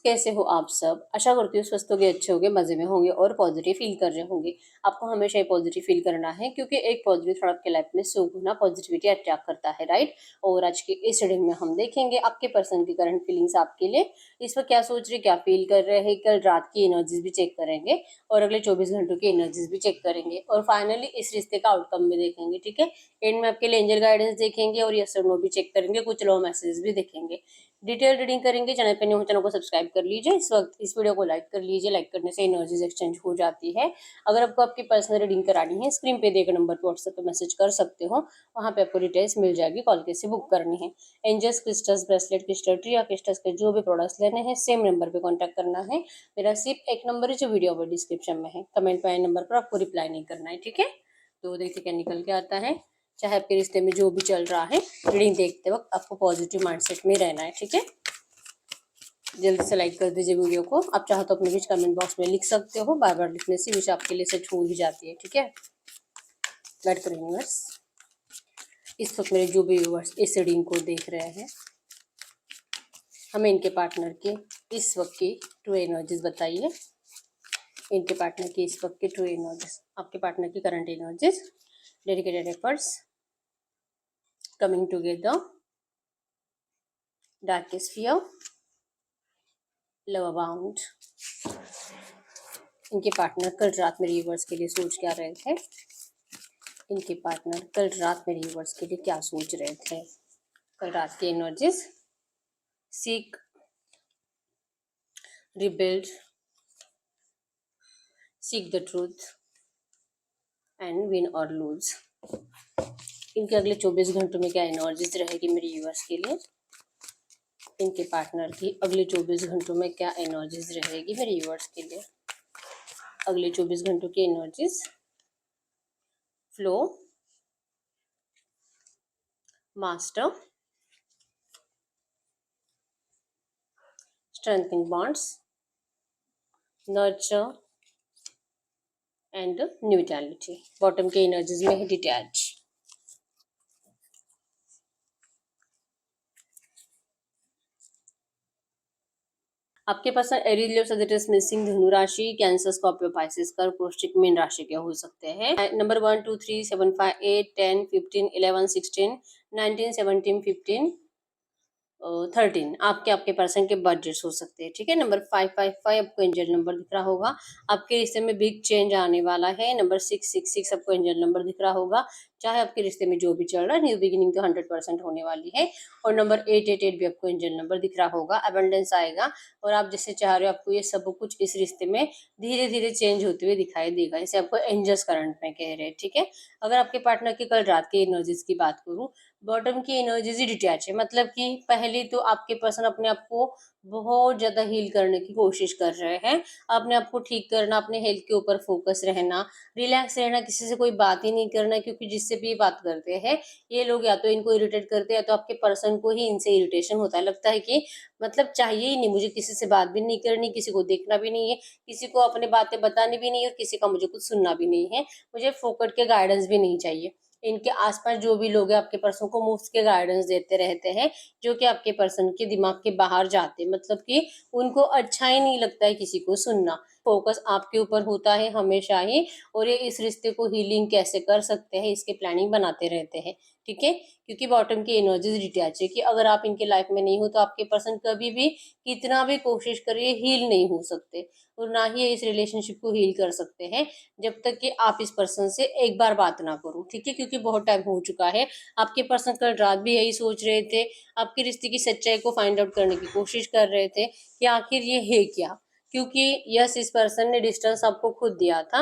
कैसे हो आप सब? आशा करती हूँ स्वस्थ होंगे, अच्छे होंगे, मज़े में होंगे और पॉजिटिव फील कर रहे होंगे। आपको हमेशा ही पॉजिटिव फील करना है क्योंकि एक पॉजिटिव थॉट आपके लाइफ में सो गुना पॉजिटिविटी अट्रैक्ट करता है, राइट? और आज की इस रीडिंग में हम देखेंगे आपके पर्सन की करंट फीलिंग्स आपके लिए, इस वक्त क्या सोच रहे, क्या फील कर रहे हैं। कल रात की एनर्जीज भी चेक करेंगे और अगले 24 घंटों की एनर्जीज भी चेक करेंगे और फाइनली इस रिश्ते का आउटकम भी देखेंगे। ठीक है, एंड में आपके लिए एंजल गाइडेंस देखेंगे और यस और नो भी चेक करेंगे, कुछ लो मैसेज भी देखेंगे। डिटेल रीडिंग करेंगे। चैनल पे न्यू हो चैनल को सब्सक्राइब कर लीजिए। इस वक्त इस वीडियो को लाइक कर लीजिए, लाइक करने से एनर्जीज एक्सचेंज हो जाती है। अगर आपको आपकी पर्सनल रीडिंग करानी है, स्क्रीन पे दिए गए नंबर पर व्हाट्सएप पे मैसेज कर सकते हो, वहाँ पे आपको डिटेल्स मिल जाएगी, कॉल कैसे बुक करनी है। Angels crystals, bracelet, crystal tree या क्रिस्टल्स के जो भी प्रोडक्ट्स लेने हैं सेम नंबर पे कॉन्टैक्ट करना है। मेरा सिर्फ एक नंबर है जो वीडियो पर डिस्क्रिप्शन में है, कमेंट पे आए नंबर पर आपको रिप्लाई नहीं करना है। ठीक है, तो देखिए क्या निकल के आता है। चाहे आपके रिश्ते में जो भी चल रहा है, रीडिंग देखते वक्त आपको पॉजिटिव माइंडसेट में रहना है। ठीक है, जल्दी से लाइक कर दीजिए वीडियो को। आप चाहो तो अपने विश कमेंट बॉक्स में लिख सकते हो, बार बार लिखने से विश आपके लिए सेट हो ही जाती है। ठीक है, गाइड करो यूनिवर्स। इस वक्त मेरे जो भी व्यूअर्स इस रीडिंग को देख रहे हैं, हमें इनके पार्टनर के इस वक्त की ट्रू एनर्जीज बताइए। इनके पार्टनर की इस वक्त की ट्रू एनर्जीज, आपके पार्टनर की current energies, dedicated efforts, coming together, darkest fear, love abound. इनके पार्टनर कल रात में यूनिवर्स के लिए सोच क्या रहे थे। इनके पार्टनर कल रात में यूनिवर्स के लिए क्या सोच रहे थे। कल रात की energies, seek, rebuild, seek the truth and win और लूज। इनके अगले 24 घंटों में क्या एनर्जीज रहेगी मेरे व्यूअर्स के लिए। इनके पार्टनर की अगले 24 घंटों में क्या एनर्जीज रहेगी मेरे व्यूअर्स के लिए। अगले 24 घंटों की energies, flow, master, strengthening bonds, nurture and neutrality. Bottom के एनर्जीज में है डिटैच। आपके पास एरीज, लियो, सजिटेरियस, मिसिंग, धनु राशि, कैंसर, स्कॉर्पियो, पाइसेस, कर्क, वृश्चिक, मीन राशि के हो सकते हैं। नंबर 1 2 3 7 5 8 10 15 11 16 19 17 15 13 आपके पर्सन के बजट्स हो सकते हैं। ठीक है, नंबर 555 आपको एंजल नंबर दिख रहा होगा। आपके रिश्ते में बिग चेंज आने वाला है। नंबर 666 आपको एंजल नंबर दिख रहा होगा। चाहे आपके रिश्ते में जो भी चल रहा है, न्यू बिगिनिंग तो 100% होने वाली है। और नंबर 888 भी आपको एंजल नंबर दिख रहा होगा। अबंडेंस आएगा और आप जैसे चाह रहे हो आपको ये सब कुछ इस रिश्ते में धीरे धीरे चेंज होते हुए दिखाई देगा। इसे आपको एंजल्स करंट में कह रहे हैं। ठीक है, अगर आपके पार्टनर की कल रात की एनर्जीज की बात करूँ, बॉटम की एनर्जीज ही डिटैच है। मतलब कि पहले तो आपके पर्सन अपने आप को बहुत ज्यादा हील करने की कोशिश कर रहे हैं। अपने आप को ठीक करना, अपने हेल्थ के ऊपर फोकस रहना, रिलैक्स रहना, किसी से कोई बात ही नहीं करना। क्योंकि जिससे भी ये बात करते हैं ये लोग या तो इनको इरिटेट करते हैं या तो आपके पर्सन को ही इनसे इरिटेशन होता है। लगता है कि मतलब चाहिए ही नहीं, मुझे किसी से बात भी नहीं करनी, किसी को देखना भी नहीं है, किसी को अपनी बातें बतानी भी नहीं है और किसी का मुझे कुछ सुनना भी नहीं है। मुझे फोकट के गाइडेंस भी नहीं चाहिए। इनके आसपास जो भी लोग हैं आपके पर्सन को मुफ्त के गाइडेंस देते रहते हैं, जो कि आपके पर्सन के दिमाग के बाहर जाते हैं। मतलब कि उनको अच्छा ही नहीं लगता है किसी को सुनना। फोकस आपके ऊपर होता है हमेशा ही, और ये इस रिश्ते को हीलिंग कैसे कर सकते हैं इसके प्लानिंग बनाते रहते हैं। ठीक है, क्योंकि बॉटम की एनर्जीज डिटैच है कि अगर आप इनके लाइफ में नहीं हो तो आपके पर्सन कभी भी कितना भी कोशिश करिए हील नहीं हो सकते, और ना ही ये इस रिलेशनशिप को हील कर सकते हैं जब तक कि आप इस पर्सन से एक बार बात ना करो। ठीक है, क्योंकि बहुत टाइम हो चुका है। आपके पर्सन कल रात भी यही सोच रहे थे, आपके रिश्ते की सच्चाई को फाइंड आउट करने की कोशिश कर रहे थे कि आखिर ये है क्या। क्योंकि यस, इस पर्सन ने डिस्टेंस आपको खुद दिया था,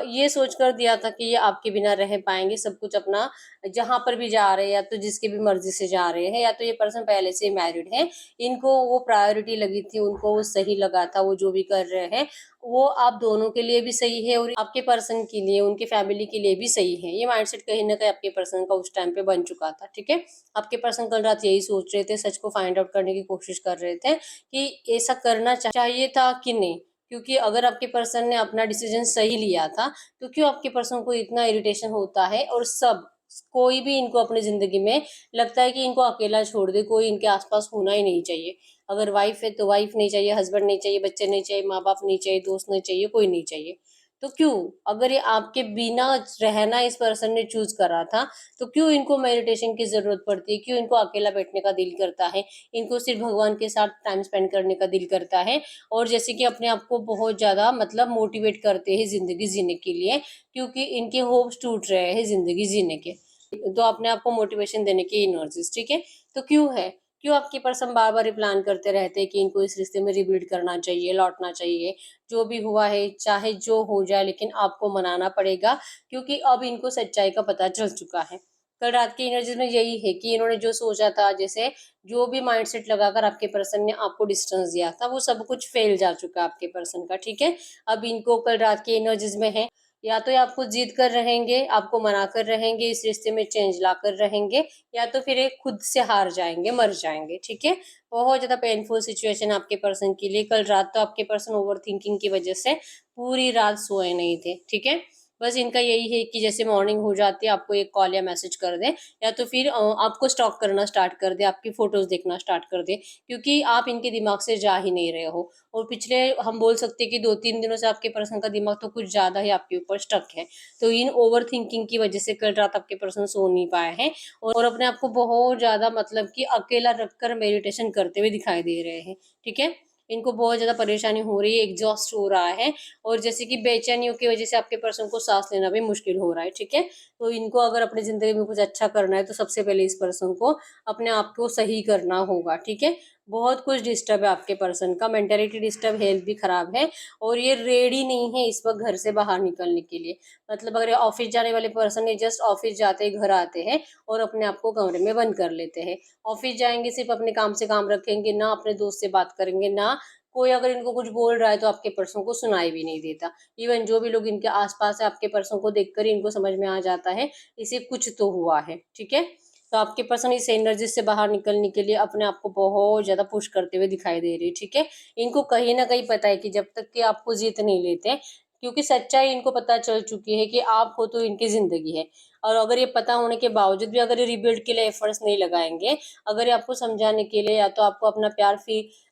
ये सोचकर दिया था कि ये आपके बिना रह पाएंगे, सब कुछ अपना जहां पर भी जा रहे हैं या तो जिसकी भी मर्जी से जा रहे हैं, या तो ये पर्सन पहले से मैरिड है, इनको वो प्रायोरिटी लगी थी, उनको वो सही लगा था, वो जो भी कर रहे हैं वो आप दोनों के लिए भी सही है और आपके पर्सन के लिए, उनके फैमिली के लिए भी सही है। ये माइंडसेट कहीं ना कहीं आपके पर्सन का उस टाइम पे बन चुका था। ठीक है, आपके पर्सन कल रात यही सोच रहे थे, सच को फाइंड आउट करने की कोशिश कर रहे थे कि ऐसा करना चाहिए था कि नहीं। क्योंकि अगर आपके पर्सन ने अपना डिसीजन सही लिया था तो क्यों आपके पर्सन को इतना इरिटेशन होता है। और सब कोई भी इनको अपनी ज़िंदगी में लगता है कि इनको अकेला छोड़ दे, कोई इनके आस-पास होना ही नहीं चाहिए। अगर वाइफ़ है तो वाइफ़ नहीं चाहिए, हस्बैंड नहीं चाहिए, बच्चे नहीं चाहिए, माँ-बाप नहीं चाहिए, दोस्त नहीं चाहिए, कोई नहीं चाहिए। तो क्यों? अगर ये आपके बिना रहना इस पर्सन ने चूज़ करा था, तो क्यों इनको मेडिटेशन की ज़रूरत पड़ती है? क्यों इनको अकेला बैठने का दिल करता है? इनको सिर्फ़ भगवान के साथ टाइम स्पेंड करने का दिल करता है और जैसे कि अपने आप को बहुत ज़्यादा मतलब मोटिवेट करते हैं ज़िंदगी जीने के लिए, क्योंकि इनके होप्स टूट रहे हैं ज़िंदगी जीने के। तो अपने आप को मोटिवेशन देने की एनर्जीज़, ठीक है? तो क्यों है? क्यों आपके पर्सन बार-बार ये प्लान करते रहते हैं कि इनको इस रिश्ते में रिबिल्ड करना चाहिए, लौटना चाहिए, जो भी हुआ है चाहे जो हो जाए लेकिन आपको मनाना पड़ेगा, क्योंकि अब इनको सच्चाई का पता चल चुका है। कल रात की एनर्जीज़ में यही है कि इन्होंने जो सोचा था, जैसे जो भी माइंडसेट लगाकर आपके पर्सन ने आपको डिस्टेंस दिया था, वो सब कुछ फेल जा चुका है आपके पर्सन का, ठीक है? अब इनको कल रात की एनर्जीज़ में है, या तो ये आपको जीत कर रहेंगे, आपको मनाकर रहेंगे, इस रिश्ते में चेंज लाकर रहेंगे, या तो फिर ये खुद से हार जाएँगे, मर जाएँगे, ठीक है? बहुत ज़्यादा पेनफुल सिचुएशन आपके पर्सन के लिए। कल रात तो आपके पर्सन ओवरथिंकिंग की वजह से पूरी रात सोए नहीं थे, ठीक है? बस इनका यही है कि जैसे मॉर्निंग हो जाती है, आपको एक कॉल या मैसेज कर दें, या तो फिर आपको स्टॉक करना स्टार्ट कर दें, आपकी फ़ोटोज़ देखना स्टार्ट कर दें, क्योंकि आप इनके दिमाग से जा ही नहीं रहे हो। और पिछले हम बोल सकते हैं कि 2-3 दिनों से आपके पर्सन का दिमाग तो कुछ ज़्यादा ही आपके ऊपर स्टक है। तो इन ओवरथिंकिंग की वजह से कल रात आपके पर्सन सो नहीं पाए हैं और अपने आप को बहुत ज़्यादा मतलब कि अकेला रखकर मेडिटेशन करते हुए दिखाई दे रहे हैं, ठीक है? इनको बहुत ज़्यादा परेशानी हो रही है, एग्ज़ॉस्ट हो रहा है और जैसे कि बेचैनियों की वजह से आपके पर्सन को साँस लेना भी मुश्किल हो रहा है, ठीक है? तो इनको अगर अपनी ज़िंदगी में कुछ अच्छा करना है, तो सबसे पहले इस पर्सन को अपने आप को सही करना होगा, ठीक है? बहुत कुछ डिस्टर्ब है आपके पर्सन का, मेंटालिटी डिस्टर्ब, हेल्थ भी खराब है और ये रेडी नहीं है इस वक्त घर से बाहर निकलने के लिए। मतलब अगर ऑफिस जाने वाले पर्सन है, जस्ट ऑफिस जाते ही घर आते हैं और अपने आप को कमरे में बंद कर लेते हैं। ऑफिस जाएंगे, सिर्फ अपने काम से काम रखेंगे, ना अपने दोस्त से बात करेंगे, ना कोई अगर इनको कुछ बोल रहा है तो आपके पर्सन को सुनाई भी नहीं देता। इवन जो भी लोग इनके आसपास है, आपके पर्सन को देखकर ही इनको समझ में आ जाता है इसे कुछ तो हुआ है, ठीक है? तो आपके पर्सन इस एनर्जी से बाहर निकलने के लिए अपने आप को बहुत ज़्यादा पुश करते हुए दिखाई दे रही है, ठीक है? इनको कहीं न कहीं पता है कि जब तक कि आपको जीत नहीं लेते, क्योंकि सच्चाई इनको पता चल चुकी है कि आप हो तो इनकी ज़िंदगी है। और अगर ये पता होने के बावजूद भी अगर ये रिबिल्ड के लिए एफर्ट्स नहीं लगाएँगे, अगर ये आपको समझाने के लिए या तो आपको अपना प्यार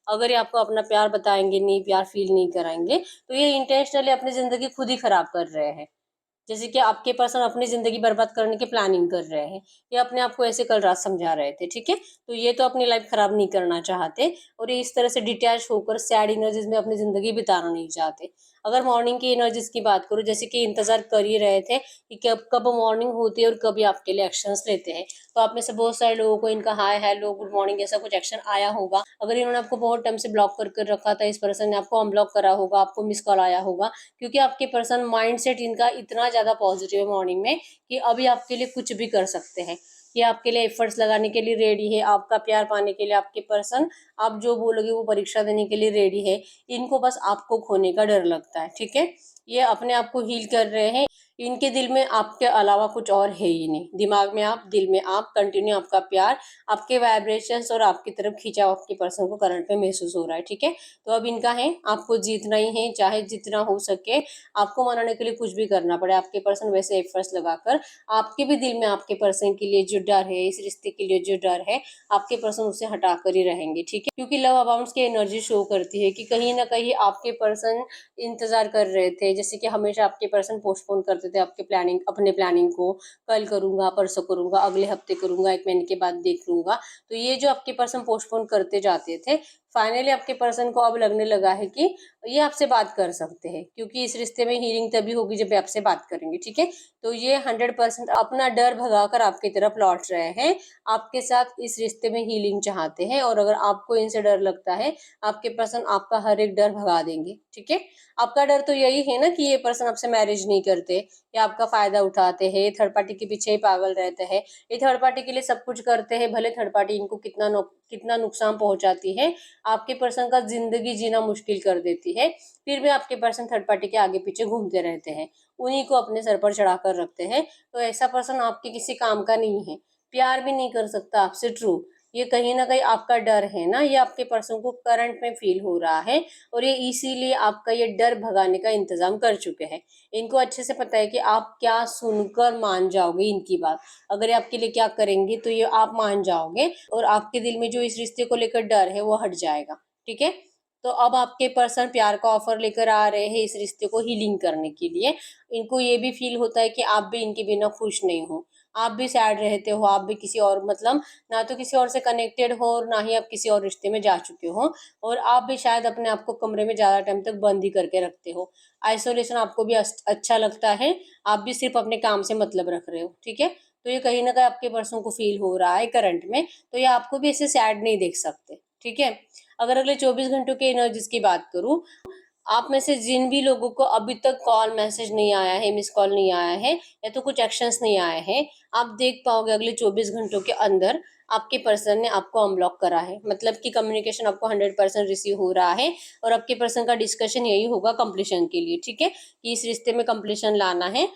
अगर ये आपको अपना प्यार बताएँगे नहीं, प्यार फ़ील नहीं कराएँगे, तो ये इंटेंशनली अपनी ज़िंदगी खुद ही खराब कर रहे हैं। जैसे कि आपके पर्सन अपनी ज़िंदगी बर्बाद करने की प्लानिंग कर रहे हैं। ये अपने आप को ऐसे कल रात समझा रहे थे, ठीक है? तो ये तो अपनी लाइफ़ खराब नहीं करना चाहते और ये इस तरह से डिटैच होकर सैड एनर्जीज़ में अपनी ज़िंदगी बिताना नहीं चाहते। अगर मॉर्निंग की एनर्जीज़ की बात करूँ, जैसे कि इंतज़ार कर ही रहे थे कि कब कब मॉर्निंग होती है और कब ये आपके लिए एक्शंस लेते हैं। तो आप में से बहुत सारे लोगों को इनका हाय, हेलो, गुड मॉर्निंग ऐसा कुछ एक्शन आया होगा। अगर इन्होंने आपको बहुत टाइम से ब्लॉक कर कर रखा था, इस पर्सन ने आपको अनब्लॉक करा होगा, आपको मिस्ड कॉल आया होगा, क्योंकि आपके पर्सन माइंडसेट इनका इतना ज़्यादा पॉजिटिव है मॉर्निंग में कि अभी आपके लिए कुछ भी कर सकते हैं। ये आपके लिए एफर्ट्स लगाने के लिए रेडी है, आपका प्यार पाने के लिए आपके पर्सन आप जो बोलोगे वो परीक्षा देने के लिए रेडी है। इनको बस आपको खोने का डर लगता है, ठीक है? ये अपने आप को हील कर रहे हैं। इनके दिल में आपके अलावा कुछ और है ही नहीं। दिमाग में आप, दिल में आप, कंटिन्यू आपका प्यार, आपके वाइब्रेशंस और आपकी तरफ खिंचाव आपके पर्सन को करंट में महसूस हो रहा है, ठीक है? तो अब इनका है, आपको जीतना ही है, चाहे जितना हो सके आपको मनाने के लिए कुछ भी करना पड़े। आपके पर्सन वैसे एफर्ट्स लगाकर आपके भी दिल में आपके पर्सन के लिए जो डर है, इस रिश्ते के लिए जो डर है, आपके पर्सन उसे हटाकर ही रहेंगे, ठीक है? क्योंकि लव अबाउंड्स की एनर्जी शो करती है कि कहीं न कहीं आपके पर्सन इंतज़ार कर रहे थे। जैसे कि हमेशा आपके पर्सन पोस्टपोन करते थे आपके प्लानिंग अपने प्लानिंग को, कल करूँगा, परसों करूँगा, अगले हफ्ते करूँगा, 1 महीने के बाद देख लूँगा। तो ये जो आपके पर्सन पोस्टपोन करते जाते थे, फाइनली आपके पर्सन को अब लगने लगा है कि ये आपसे बात कर सकते हैं, क्योंकि इस रिश्ते में हीलिंग तभी होगी जब ये आपसे बात करेंगे, ठीक है? तो ये 100% अपना डर भगाकर आपकी तरफ लौट रहे हैं। आपके साथ इस रिश्ते में हीलिंग चाहते हैं और अगर आपको इनसे डर लगता है, आपके पर्सन आपका हर एक डर भगा देंगे, ठीक है? आपका डर तो यही है ना कि ये पर्सन आपसे मैरिज नहीं करते या आपका फ़ायदा उठाते हैं, थर्ड पार्टी के पीछे ही पागल रहते हैं। ये थर्ड पार्टी के लिए सब कुछ करते हैं, भले थर्ड पार्टी इनको कितना नुकसान पहुँचाती है, आपके पर्सन का ज़िंदगी जीना मुश्किल कर देती है, फिर भी आपके पर्सन थर्ड पार्टी के आगे-पीछे घूमते रहते हैं। उन्हीं को अपने सर पर चढ़ाकर रखते हैं, तो ऐसा पर्सन आपके किसी काम का नहीं है। प्यार भी नहीं कर सकता आपसे ट्रू, ये कहीं ना कहीं आपका डर है ना, ये आपके पर्सन को करंट में फील हो रहा है, और ये इसीलिए आपका ये डर भगाने का इंतजाम कर चुके हैं। इनको अच्छे से पता है कि आप क्या सुनकर मान जाओगे इनकी बात, अगर ये आपके लिए क्या करेंगे तो ये आप मान जाओगे, और आपके दिल में जो इस रिश्ते को लेकर डर है वो हट जाएगा। ठीक है, तो अब आपके पर्सन प्यार का ऑफर लेकर आ रहे हैं इस रिश्ते को हीलिंग करने के लिए। इनको ये भी फील होता है कि आप भी इनके बिना खुश नहीं हो, आप भी सैड रहते हो, आप भी किसी और मतलब ना तो किसी और से कनेक्टेड हो और ना ही आप किसी और रिश्ते में जा चुके हो, और आप भी शायद अपने आप को कमरे में ज्यादा टाइम तक बंद ही करके रखते हो। आइसोलेशन आपको भी अच्छा लगता है, आप भी सिर्फ अपने काम से मतलब रख रहे हो। ठीक है, तो ये कहीं ना कहीं आपके पर्सन को फील हो रहा है करंट में, तो ये आपको भी ऐसे सैड नहीं देख सकते। ठीक है, अगर अगले 24 घंटों के एनर्जीज की बात करूं, आप में से जिन भी लोगों को अभी तक कॉल मैसेज नहीं आया है, मिस कॉल नहीं आया है, या तो कुछ एक्शंस नहीं आए हैं, आप देख पाओगे अगले 24 घंटों के अंदर आपके पर्सन ने आपको अनब्लॉक करा है, मतलब कि कम्युनिकेशन आपको 100% रिसीव हो रहा है, और आपके पर्सन का डिस्कशन यही होगा कंप्लीशन के लिए। ठीक है, कि इस रिश्ते में कंप्लीशन लाना है,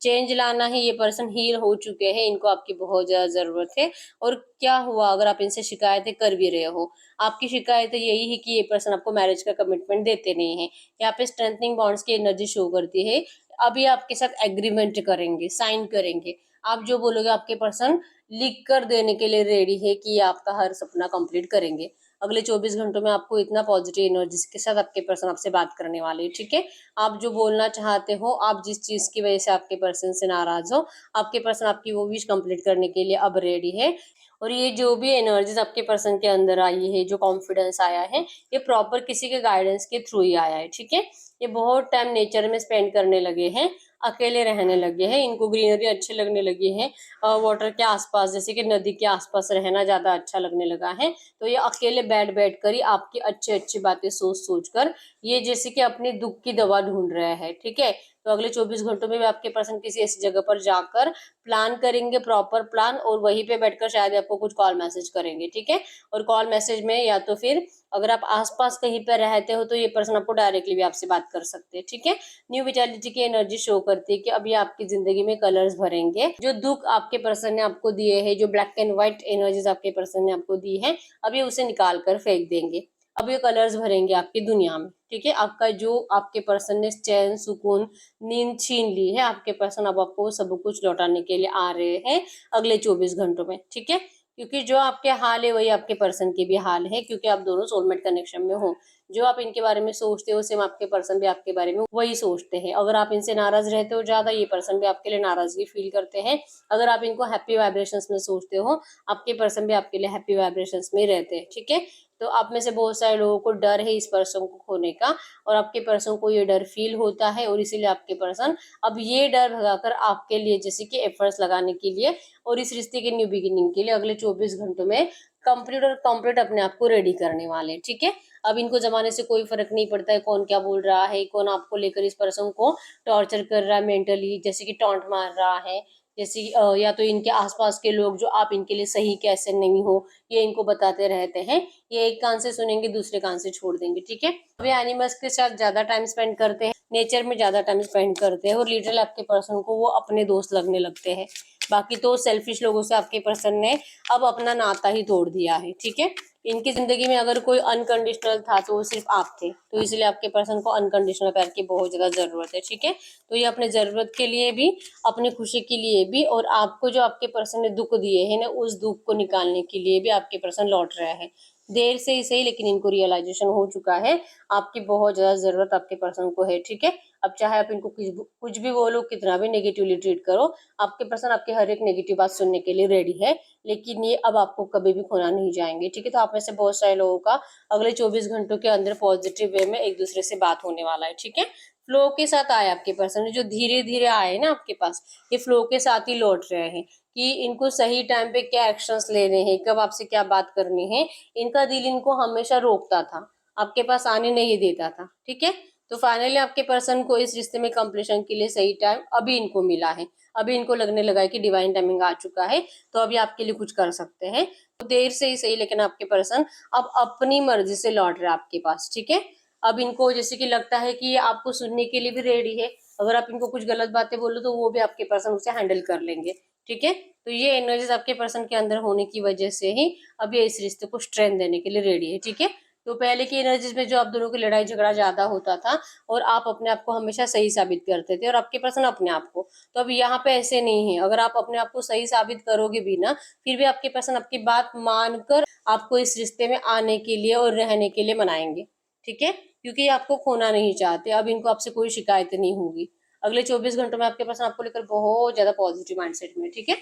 चेंज लाना है, ये पर्सन हील हो चुके हैं, इनको आपकी बहुत ज्यादा जरूरत है। और क्या हुआ अगर आप इनसे शिकायतें कर भी रहे हो, आपकी शिकायत यही है कि ये पर्सन आपको मैरिज का कमिटमेंट देते नहीं है। यहाँ पे स्ट्रेंथनिंग बॉन्ड्स की एनर्जी शो करती है, अभी आपके साथ एग्रीमेंट करेंगे, साइन करेंगे, आप जो बोलोगे आपके पर्सन लिख कर देने के लिए रेडी है कि ये आपका हर सपना कंप्लीट करेंगे। अगले 24 घंटों में आपको इतना पॉजिटिव एनर्जी के साथ आपके पर्सन आपसे बात करने वाले हैं। ठीक है, आप जो बोलना चाहते हो, आप जिस चीज की वजह से आपके पर्सन से नाराज हो, आपके पर्सन आपकी वो विश कंप्लीट करने के लिए अब रेडी है। और ये जो भी एनर्जीज आपके पर्सन के अंदर आई है, जो कॉन्फिडेंस आया है, ये प्रॉपर किसी के गाइडेंस के थ्रू ही आया है। ठीक है, ये बहुत टाइम नेचर में स्पेंड करने लगे हैं, अकेले रहने लगे हैं, इनको ग्रीनरी अच्छी लगने लगी है, वाटर के आसपास जैसे कि नदी के आसपास रहना ज्यादा अच्छा लगने लगा है। तो ये अकेले बैठ बैठ कर ही आपकी अच्छी अच्छी बातें सोच सोच कर ये जैसे कि अपनी दुख की दवा ढूंढ रहे हैं। ठीक है, तो अगले 24 घंटों में भी आपके पर्सन किसी ऐसी जगह पर जाकर प्लान करेंगे, प्रॉपर प्लान, और वहीं पे बैठकर शायद आपको कुछ कॉल मैसेज करेंगे। ठीक है, और कॉल मैसेज में या तो फिर अगर आप आसपास कहीं पर रहते हो तो ये पर्सन आपको डायरेक्टली भी आपसे बात कर सकते हैं। ठीक है, न्यू विटालिटी की एनर्जी शो करती है कि अभी आपकी जिंदगी में कलर्स भरेंगे, जो दुख आपके पर्सन ने आपको दिए हैं, जो ब्लैक एंड व्हाइट एनर्जीज आपके पर्सन ने आपको दी है, अभी उसे निकाल कर फेंक देंगे। अब ये कलर्स भरेंगे आपकी दुनिया में। ठीक है, आपका जो आपके पर्सन ने चैन सुकून नींद छीन ली है, आपके पर्सन अब आपको सब कुछ लौटाने के लिए आ रहे हैं अगले 24 घंटों में। ठीक है, क्योंकि जो आपके हाल है वही आपके पर्सन के भी हाल है, क्योंकि आप दोनों सोलमेट कनेक्शन में हो। जो आप इनके बारे में सोचते हो सेम आपके पर्सन भी आपके बारे में वही सोचते हैं। अगर आप इनसे नाराज रहते हो ज्यादा, ये पर्सन भी आपके लिए नाराजगी फील करते हैं। अगर आप इनको हैप्पी वाइब्रेशंस में सोचते हो, आपके पर्सन भी आपके लिए हैप्पी वाइब्रेशंस में रहते हैं। ठीक है, तो आप में से बहुत सारे लोगों को डर है इस पर्सन को खोने का, और आपके पर्सन को ये डर फील होता है, और इसीलिए आपके पर्सन अब ये डर भगाकर आपके लिए जैसे कि एफर्ट्स लगाने के लिए और इस रिश्ते की न्यू बिगिनिंग के लिए अगले 24 घंटों में कंप्लीट अपने आप को रेडी करने वाले हैं। ठीक है, अब इनको जमाने से कोई फर्क नहीं पड़ता है कौन क्या बोल रहा है, कौन आपको लेकर इस पर्सन को टॉर्चर कर रहा है मेंटली, जैसे कि टॉन्ट मार रहा है, जैसे या तो इनके आसपास के लोग जो आप इनके लिए सही कैसे नहीं हो, ये इनको बताते रहते हैं। ये एक कान से सुनेंगे, दूसरे कान से छोड़ देंगे। ठीक है, वे एनिमल्स के साथ ज्यादा टाइम स्पेंड करते हैं, नेचर में ज्यादा टाइम स्पेंड करते हैं, और लिटरल आपके पर्सन को वो अपने दोस्त लगने लगते हैं। बाकी तो सेल्फिश लोगों से आपके पर्सन ने अब अपना नाता ही तोड़ दिया है। ठीक है, इनकी जिंदगी में अगर कोई अनकंडीशनल था तो वो सिर्फ आप थे, तो इसलिए आपके पर्सन को अनकंडीशनल प्यार की बहुत ज्यादा जरूरत है। ठीक है, तो ये अपने जरूरत के लिए भी, अपनी खुशी के लिए भी, और आपको जो आपके पर्सन ने दुख दिए है ना, उस दुख को निकालने के लिए भी आपके पर्सन लौट रहा है। देर से ही सही, लेकिन इनको रियलाइजेशन हो चुका है आपकी बहुत ज्यादा जरूरत आपके पर्सन को है। ठीक है, अब चाहे आप इनको कुछ भी बोलो, कितना भी नेगेटिवली ट्रीट करो, आपके पर्सन आपके हर एक नेगेटिव बात सुनने के लिए रेडी है, लेकिन ये अब आपको कभी भी खोना नहीं जाएंगे। ठीक है, तो आप में से बहुत सारे लोगों का अगले 24 घंटों के अंदर पॉजिटिव वे में एक दूसरे से बात होने वाला है। ठीक है, फ्लो के साथ आए आपके पर्सन, जो धीरे धीरे आए ना आपके पास, ये फ्लो के साथ ही लौट रहे हैं कि इनको सही टाइम पे क्या एक्शंस लेने हैं, कब आपसे क्या बात करनी है। इनका दिल इनको हमेशा रोकता था, आपके पास आने नहीं देता था। ठीक है, तो फाइनली आपके पर्सन को इस रिश्ते में कंप्लीशन के लिए सही टाइम अभी इनको मिला है। अभी इनको लगने लगा है कि डिवाइन टाइमिंग आ चुका है, तो अभी आपके लिए कुछ कर सकते हैं। तो देर से ही सही, लेकिन आपके पर्सन अब अपनी मर्जी से लौट रहे हैं आपके पास। ठीक है, अब इनको जैसे कि लगता है कि ये आपको सुनने के लिए भी रेडी है। अगर आप इनको कुछ गलत बातें बोलो तो वो भी आपके पर्सन उसे हैंडल कर लेंगे, ठीक है। तो ये एनर्जीज आपके पर्सन के अंदर होने की वजह से ही अब ये इस रिश्ते को स्ट्रेंथ देने के लिए रेडी है, ठीक है। तो पहले की एनर्जीज में जो आप दोनों की लड़ाई झगड़ा ज्यादा होता था और आप अपने आप को हमेशा सही साबित करते थे और आपके पर्सन अपने आप को, तो अब यहाँ पे ऐसे नहीं है। अगर आप अपने आप को सही साबित करोगे भी ना, फिर भी आपके पर्सन आपकी बात मानकर आपको इस रिश्ते में आने के लिए और रहने के लिए मनाएंगे, ठीक है। क्योंकि ये आपको खोना नहीं चाहते। अब इनको आपसे कोई शिकायत नहीं होगी। अगले 24 घंटों में आपके पर्सन आपको लेकर बहुत ज्यादा पॉजिटिव माइंडसेट में, ठीक है।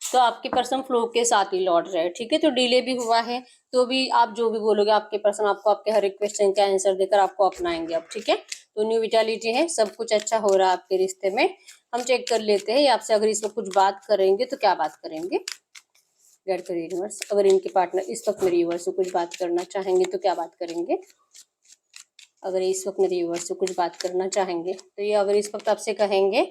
तो आपके पर्सन फ्लो के साथ ही लौट रहे हैं, ठीक है। तो डिले भी हुआ है तो भी आप जो भी बोलोगे आपके पर्सन आपको आपके हर एक क्वेश्चन का आंसर देकर आपको अपनाएंगे अब, ठीक है। तो न्यू विटालिटी है, सब कुछ अच्छा हो रहा है आपके रिश्ते में। हम चेक कर लेते हैं आपसे अगर इस वक्त कुछ बात करेंगे तो क्या बात करेंगे। गेट कर यूनिवर्स, अगर इनके पार्टनर इस वक्त मेरे यूनिवर्स से कुछ बात करना चाहेंगे तो क्या बात करेंगे। अगर इस वक्त मेरे व्यूअर्स से कुछ बात करना चाहेंगे तो ये अगर इस वक्त आपसे कहेंगे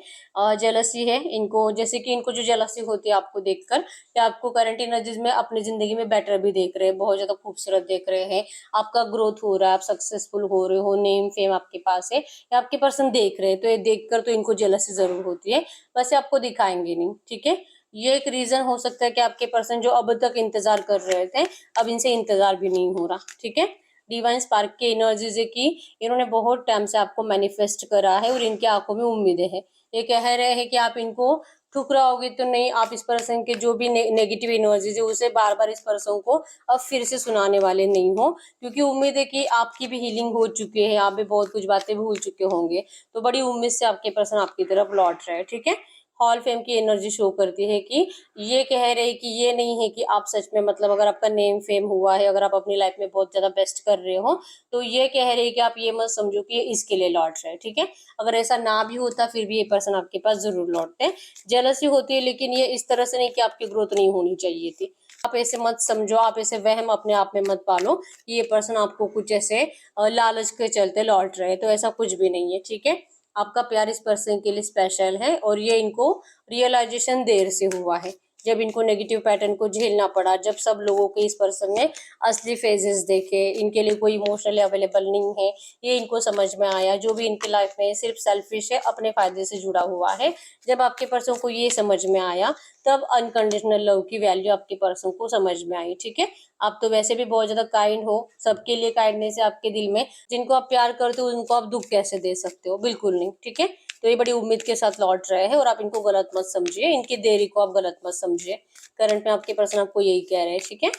जेलसी है इनको, जैसे कि इनको जो जेलसी होती है आपको देखकर, या आपको करंट एनर्जीज में अपनी जिंदगी में बेटर भी देख रहे हैं, बहुत ज्यादा खूबसूरत देख रहे हैं, आपका ग्रोथ हो रहा है, आप सक्सेसफुल हो रहे हो, नेम फेम आपके पास है, या आपके पर्सन देख रहे हैं, तो ये देखकर तो इनको जेलसी जरूर होती है, वैसे आपको दिखाएंगे नहीं, ठीक है। ये एक रीजन हो सकता है कि आपके पर्सन जो अब तक इंतजार कर रहे थे अब इनसे इंतजार भी नहीं हो रहा, ठीक है। डिवाइन स्पार्क की एनर्जीज है कि इन्होंने बहुत टाइम से आपको मैनिफेस्ट करा है और इनकी आंखों में उम्मीदें हैं। ये कह रहे हैं कि आप इनको ठुकराओगे तो नहीं, आप इस पर्सन के जो भी नेगेटिव एनर्जीज है उसे बार बार इस पर्सन को अब फिर से सुनाने वाले नहीं हो, क्योंकि उम्मीद है कि आपकी भी हीलिंग हो चुकी है, आप भी बहुत कुछ बातें भूल चुके होंगे, तो बड़ी उम्मीद से आपके पर्सन आपकी तरफ लौट रहे हैं, ठीक है। हॉल फेम की एनर्जी शो करती है कि ये कह रहे हैं कि ये नहीं है कि आप सच में, मतलब अगर आपका नेम फेम हुआ है, अगर आप अपनी लाइफ में बहुत ज्यादा बेस्ट कर रहे हो, तो ये कह रहे हैं कि आप ये मत समझो कि ये इसके लिए लौट रहे हैं, ठीक है। अगर ऐसा ना भी होता फिर भी ये पर्सन आपके पास जरूर लौटते हैं। जेलसी होती है लेकिन ये इस तरह से नहीं कि आपकी ग्रोथ नहीं होनी चाहिए थी। आप ऐसे मत समझो, आप ऐसे वहम अपने आप में मत पालो कि ये पर्सन आपको कुछ ऐसे लालच के चलते लौट रहे हैं, तो ऐसा कुछ भी नहीं है, ठीक है। आपका प्यार इस पर्सन के लिए स्पेशल है और ये इनको रियलाइजेशन देर से हुआ है, जब इनको नेगेटिव पैटर्न को झेलना पड़ा, जब सब लोगों के इस पर्सन ने असली फेजेस देखे, इनके लिए कोई इमोशनली अवेलेबल नहीं है, ये इनको समझ में आया जो भी इनकी लाइफ में सिर्फ सेल्फिश है, अपने फायदे से जुड़ा हुआ है। जब आपके पर्सन को ये समझ में आया तब अनकंडीशनल लव की वैल्यू आपके पर्सन को समझ में आई, ठीक है। आप तो वैसे भी बहुत ज्यादा काइंड हो, सबके लिए काइंडनेस है आपके दिल में, जिनको आप प्यार करते हो उनको आप दुख कैसे दे सकते हो, बिल्कुल नहीं, ठीक है। तो ये बड़ी उम्मीद के साथ लौट रहे हैं और आप इनको गलत मत समझिए, इनकी देरी को आप गलत मत समझिए। करंट में आपके पर्सन आपको यही कह रहे हैं, ठीक है।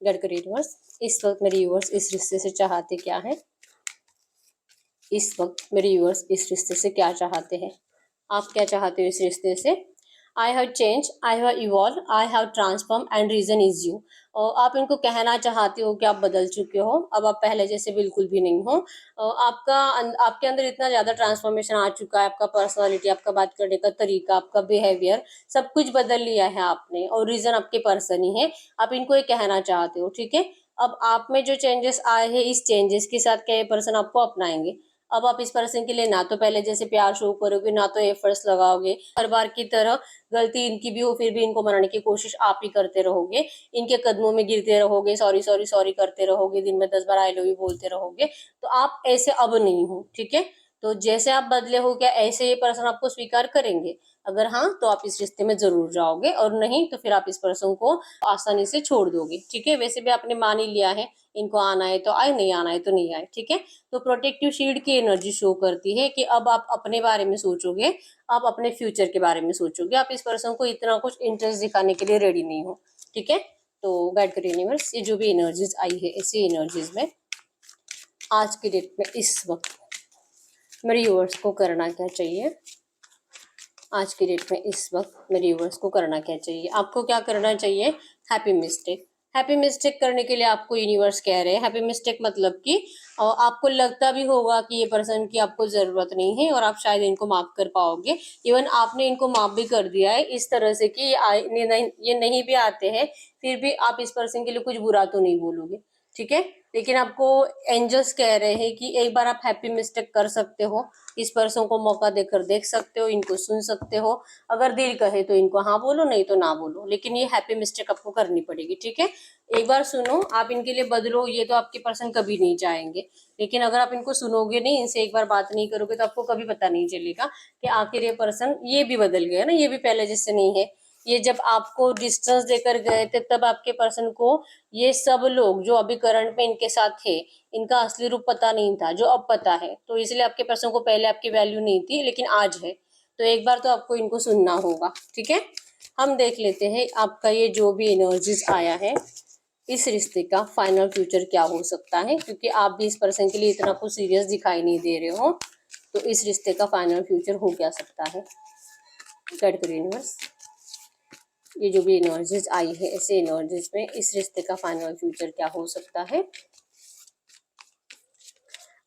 गडकरी यूनिवर्स, इस वक्त मेरे यूनिवर्स इस रिश्ते से चाहते क्या है, इस वक्त मेरे यूनिवर्स इस रिश्ते से क्या चाहते हैं, आप क्या चाहते हो इस रिश्ते से। I have change, I have evolve, I have transform and reason is you. और आप इनको कहना चाहते हो कि आप बदल चुके हो, अब आप पहले जैसे बिल्कुल भी नहीं हो। आपके अंदर इतना ज्यादा ट्रांसफॉर्मेशन आ चुका है, आपका पर्सनालिटी, आपका बात करने का तरीका, आपका बिहेवियर, सब कुछ बदल लिया है आपने, और रीजन आपके पर्सन ही है। आप इनको ये कहना चाहते हो, ठीक है। अब आप में जो चेंजेस आए हैं, इस चेंजेस के साथ क्या ये पर्सन आपको अपनाएंगे। अब आप इस पर्सन के लिए ना तो पहले जैसे प्यार शो करोगे, ना तो एफर्ट्स लगाओगे, हर बार की तरह गलती इनकी भी हो फिर भी इनको मनाने की कोशिश आप ही करते रहोगे, इनके कदमों में गिरते रहोगे, सॉरी सॉरी सॉरी करते रहोगे, दिन में 10 बार आई लव यू बोलते रहोगे, तो आप ऐसे अब नहीं हो, ठीक है। तो जैसे आप बदले हो क्या ऐसे ये पर्सन आपको स्वीकार करेंगे। अगर हाँ तो आप इस रिश्ते में जरूर जाओगे, और नहीं तो फिर आप इस पर्सन को आसानी से छोड़ दोगे, ठीक है। वैसे भी आपने मान ही लिया है, इनको आना है तो आए, नहीं आना है तो नहीं आए, ठीक है। तो प्रोटेक्टिव शील्ड की एनर्जी शो करती है कि अब आप अपने बारे में सोचोगे, आप अपने फ्यूचर के बारे में सोचोगे, आप इस पर्सन को इतना कुछ इंटरेस्ट दिखाने के लिए रेडी नहीं हो, ठीक है। तो गाइड करिए यूनिवर्स, ये जो भी एनर्जीज आई है इसी एनर्जीज में आज की डेट में इस वक्त मेरे व्यूअर्स को करना क्या चाहिए, आज की डेट में इस वक्त मेरे व्यूअर्स को करना क्या चाहिए। आपको क्या करना चाहिए, हैप्पी मिस्टेक। हैप्पी मिस्टेक करने के लिए आपको यूनिवर्स कह रहे हैं, हैप्पी मिस्टेक मतलब कि आपको लगता भी होगा कि ये पर्सन की आपको जरूरत नहीं है और आप शायद इनको माफ कर पाओगे, इवन आपने इनको माफ भी कर दिया है इस तरह से कि ये नहीं भी आते हैं फिर भी आप इस पर्सन के लिए कुछ बुरा तो नहीं बोलोगे। ठीक है। लेकिन आपको एंजल्स कह रहे हैं कि एक बार आप हैप्पी मिस्टेक कर सकते हो, इस पर्सन को मौका देकर देख सकते हो, इनको सुन सकते हो। अगर दिल कहे तो इनको हाँ बोलो, नहीं तो ना बोलो, लेकिन ये हैप्पी मिस्टेक आपको करनी पड़ेगी। ठीक है, एक बार सुनो, आप इनके लिए बदलो ये तो आपके पर्सन कभी नहीं चाहेंगे। लेकिन अगर आप इनको सुनोगे नहीं, इनसे एक बार बात नहीं करोगे, तो आपको कभी पता नहीं चलेगा कि आखिर ये पर्सन ये भी बदल गया ना, ये भी पहले जैसे नहीं है। ये जब आपको डिस्टेंस देकर गए थे तब आपके पर्सन को ये सब लोग जो अभी करंट में इनके साथ थे, इनका असली रूप पता नहीं था, जो अब पता है। तो इसलिए आपके पर्सन को पहले आपकी वैल्यू नहीं थी, लेकिन आज है। तो एक बार तो आपको इनको सुनना होगा। ठीक है, हम देख लेते हैं आपका ये जो भी एनर्जीज आया है, इस रिश्ते का फाइनल फ्यूचर क्या हो सकता है, क्योंकि आप भी इस पर्सन के लिए इतना कुछ सीरियस दिखाई नहीं दे रहे हो। तो इस रिश्ते का फाइनल फ्यूचर हो क्या सकता है, गाइड करो यूनिवर्स। ये जो भी एनर्जीज आई है, ऐसे एनर्जीज में इस रिश्ते का फाइनल फ्यूचर क्या हो सकता है।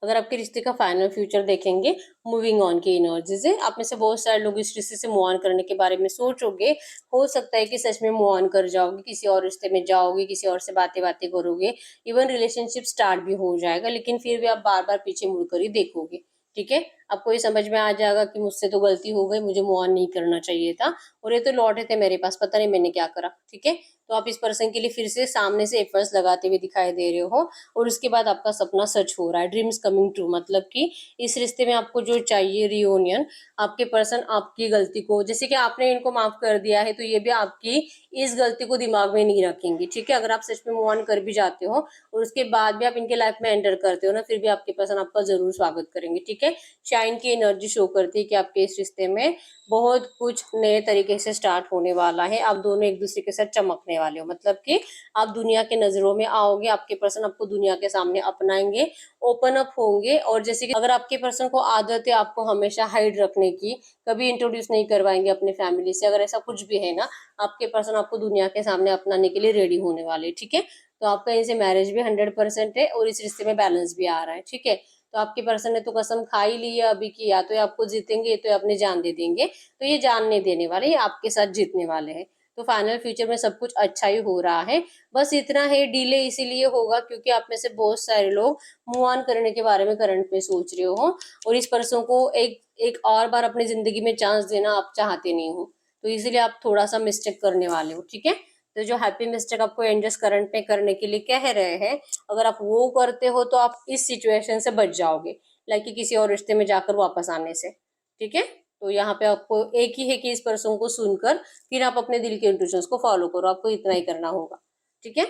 अगर आपके रिश्ते का फाइनल फ्यूचर देखेंगे, मूविंग ऑन की एनर्जीज है। आप में से बहुत सारे लोग इस रिश्ते से मूव ऑन करने के बारे में सोचोगे। हो सकता है कि सच में मूव ऑन कर जाओगे, किसी और रिश्ते में जाओगे, किसी और से बातें बातें करोगे, इवन रिलेशनशिप स्टार्ट भी हो जाएगा, लेकिन फिर भी आप बार बार पीछे मुड़कर ही देखोगे। ठीक है, आपको ये समझ में आ जाएगा कि मुझसे तो गलती हो गई, मुझे मूव ऑन नहीं करना चाहिए था, और ये तो लौटे थे मेरे पास, पता नहीं मैंने क्या करा। ठीक है, तो आप इस पर्सन के लिए फिर से सामने से एफर्ट्स लगाते हुए दिखाई दे रहे हो, और उसके बाद आपका सपना सच हो रहा है, ड्रीम्स कमिंग ट्रू। मतलब कि इस रिश्ते में आपको जो चाहिए रियूनियन, आपके पर्सन आपकी गलती को, जैसे कि आपने इनको माफ कर दिया है, तो ये भी आपकी इस गलती को दिमाग में नहीं रखेंगे। ठीक है, अगर आप सच में मूव ऑन कर भी जाते हो और उसके बाद भी आप इनके लाइफ में एंटर करते हो ना, फिर भी आपके पर्सन आपका जरूर स्वागत करेंगे। ठीक है, शाइन की एनर्जी शो करती है कि आपके इस रिश्ते में बहुत कुछ नए तरीके से स्टार्ट होने वाला है। आप दोनों एक दूसरे के साथ चमकने वाले हो, मतलब कि आप दुनिया के नजरों में आओगे, आपके पर्सन आपको दुनिया के सामने अपनाएंगे, ओपन अप होंगे। और जैसे कि अगर आपके पर्सन को आदत है आपको हमेशा हाइड रखने की, कभी इंट्रोड्यूस नहीं करवाएंगे अपने फैमिली से, अगर ऐसा कुछ भी है ना, आपके पर्सन आपको दुनिया के सामने अपनाने के लिए रेडी होने वाले। ठीक है, तो आपका इनसे मैरिज भी 100% है, और इस रिश्ते में बैलेंस भी आ रहा है। ठीक है, तो आपके पर्सन ने तो कसम खा ही ली है अभी की, या तो ये आपको जीतेंगे या तो ये अपनी जान दे देंगे। तो ये जान नहीं देने वाले, ये आपके साथ जीतने वाले हैं। तो फाइनल फ्यूचर में सब कुछ अच्छा ही हो रहा है। बस इतना है, डिले इसीलिए होगा क्योंकि आप में से बहुत सारे लोग मूव ऑन करने के बारे में करंट में सोच रहे हो, और इस पर्सन को एक एक और बार अपनी जिंदगी में चांस देना आप चाहते नहीं हो, तो इसीलिए आप थोड़ा सा मिस्टेक करने वाले हो। ठीक है, तो जो हैप्पी मिस्टेक आपको एंजल्स करंट में करने के लिए कह रहे हैं, अगर आप वो करते हो तो आप इस सिचुएशन से बच जाओगे, लाइक कि किसी और रिश्ते में जाकर वापस आने से। ठीक है, तो यहाँ पे आपको एक ही है कि इस पर्सन को सुनकर फिर आप अपने दिल के इंट्यूशंस को फॉलो करो, आपको इतना ही करना होगा। ठीक है,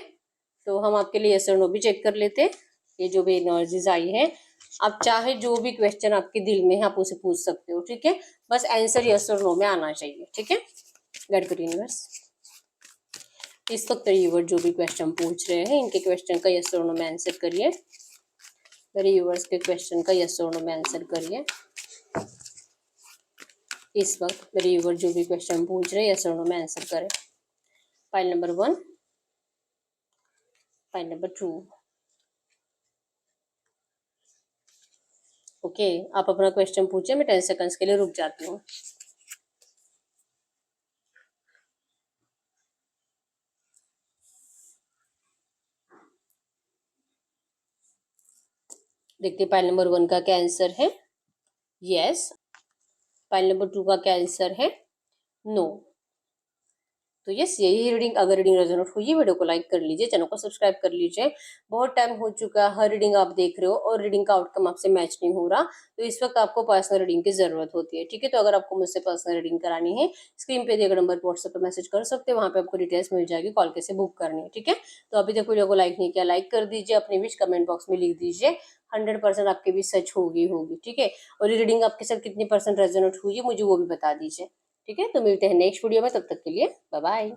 तो हम आपके लिए यस और नो भी चेक कर लेते हैं। ये जो भी एनर्जीज आई है, आप चाहे जो भी क्वेश्चन आपके दिल में है आप उसे पूछ सकते हो। ठीक है, बस आंसर यस और नो में आना चाहिए। ठीक है, गेट गुड यूनिवर्स। इस वक्त व्यूअर जो भी क्वेश्चन पूछ रहे हैं, इनके क्वेश्चन का यस और नो में आंसर करिए। मेरे व्यूअर्स के क्वेश्चन का यस और नो में आंसर करिए। इस वक्त मेरे व्यूअर जो भी क्वेश्चन पूछ रहे हैं, यस और नो में आंसर करें। File number 1, file number 2। Okay, आप अपना क्वेश्चन पूछे, मैं 10 सेकंड्स के लिए रुक जाती हूँ। देखते फाइल नंबर 1 का क्या आंसर है, यस। फाइल नंबर 2 का क्या आंसर है, नो। तो यस, यही रीडिंग, अगर रीडिंग रेजोनेट हुई, वीडियो को लाइक कर लीजिए, चैनल को सब्सक्राइब कर लीजिए। बहुत टाइम हो चुका है, हर रीडिंग आप देख रहे हो और रीडिंग का आउटकम आपसे मैच नहीं हो रहा, तो इस वक्त आपको पर्सनल रीडिंग की जरूरत होती है। ठीक है, तो अगर आपको मुझसे पर्सनल रीडिंग करानी है, स्क्रीन पे दिए गए नंबर पर व्हाट्सएप पर मैसेज कर सकते हैं, वहाँ पे आपको डिटेल्स मिल जाएगी, कॉल कैसे बुक करनी है। ठीक है, तो अभी तक वीडियो को लाइक नहीं किया, लाइक कर दीजिए, अपने विश कमेंट बॉक्स में लिख दीजिए, 100% आपके भी सच होगी होगी। ठीक है, और ये रीडिंग आपके साथ कितनी % रेजोनेट हुई है मुझे वो भी बता दीजिए। ठीक है, तो मिलते हैं नेक्स्ट वीडियो में, तब तक के लिए बाय बाय।